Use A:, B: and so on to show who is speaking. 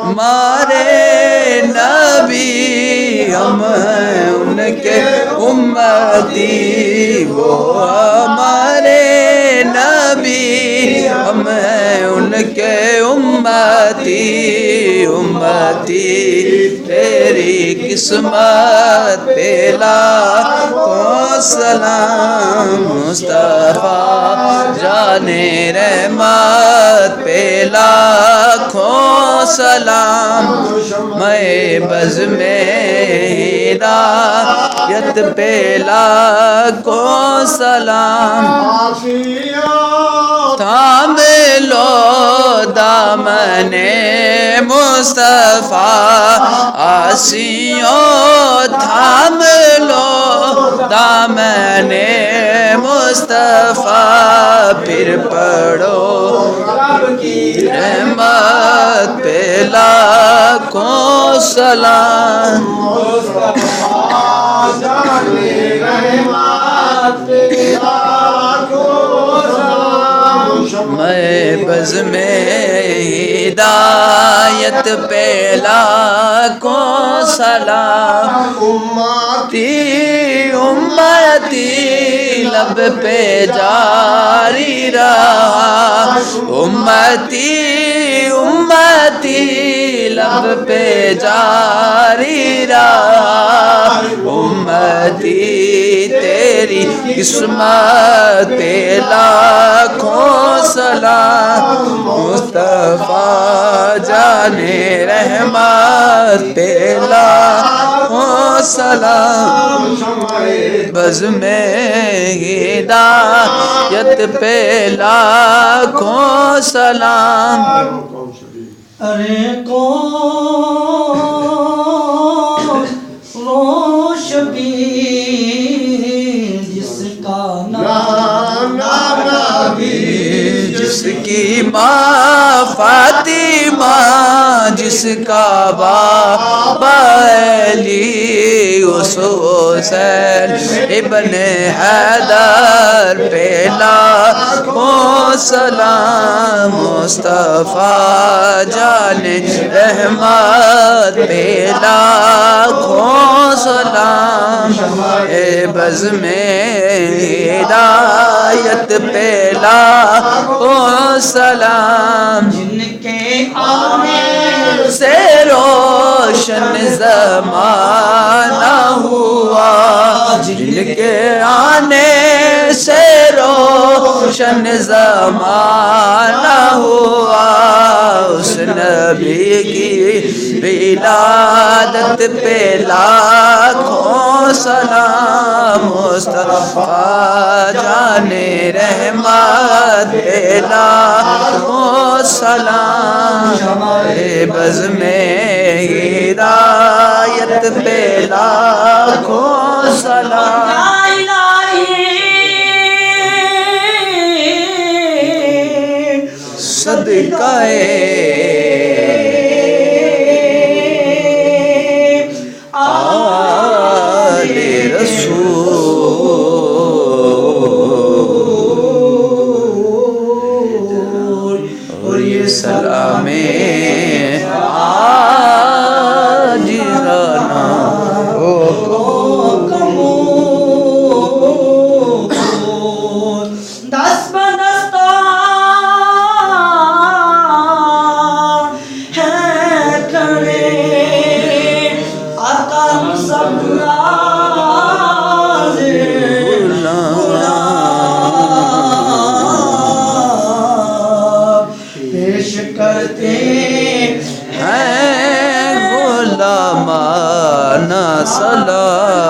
A: ہمارے نبی ہم ہیں ان کے امتی، وہ ہمارے نبی ہم ہیں ان کے امتی، امتی تیری قسمت پہ لاکھوں سلام، مصطفیٰ جان رحمت پہ لاکھوں سلام، میں بز میں ہدایت پہ لاکھوں سلام، تھام لو دامن مصطفیٰ آسیوں، تھام لو دامن مصطفیٰ، پھر پڑھو رب کی رحمت پہ لاکھوں سلام، مصطفیٰ جان رحمت پہ لاکھوں سلام، میں بز میں ہدایت پہ لاکھوں سلام، امتی امتی لب پہ جاری رہا، امتی امتی لب پہ جاری رہا، امتی تیری قسمت پہ لاکھوں سلام، مصطفیٰ جان رحمت پہ لاکھوں سلام، بز میں ہدایت پہ لاکھوں سلام،
B: ارے کون روش بھی جس کا نام نبی،
A: جس کی ماں فاطمہ، جس کا بابا علی، اس حسین ابن حیدر پہ لاکھوں سلام، مصطفیٰ جان رحمت پہ لاکھوں سلام، اے بز میں ہدایت پہ لاکھوں سلام،
B: جن کے آنے
A: سے روشن زمانہ ہوا، جن کے آنے سے روشن زمانہ ہوا، اس نبی کی ولادت پہ لاکھوں سلام، مصطفیٰ جان رحمت پہ لاکھوں سلام، اے بز میں ہدایت پہ لاکھوں سلام، صدقہ آل رسول، اور یہ سلام آجرانا
B: دست بدست ہے کھڑے آقا سب پیش کرتے
A: ہیں غلامانہ سلام،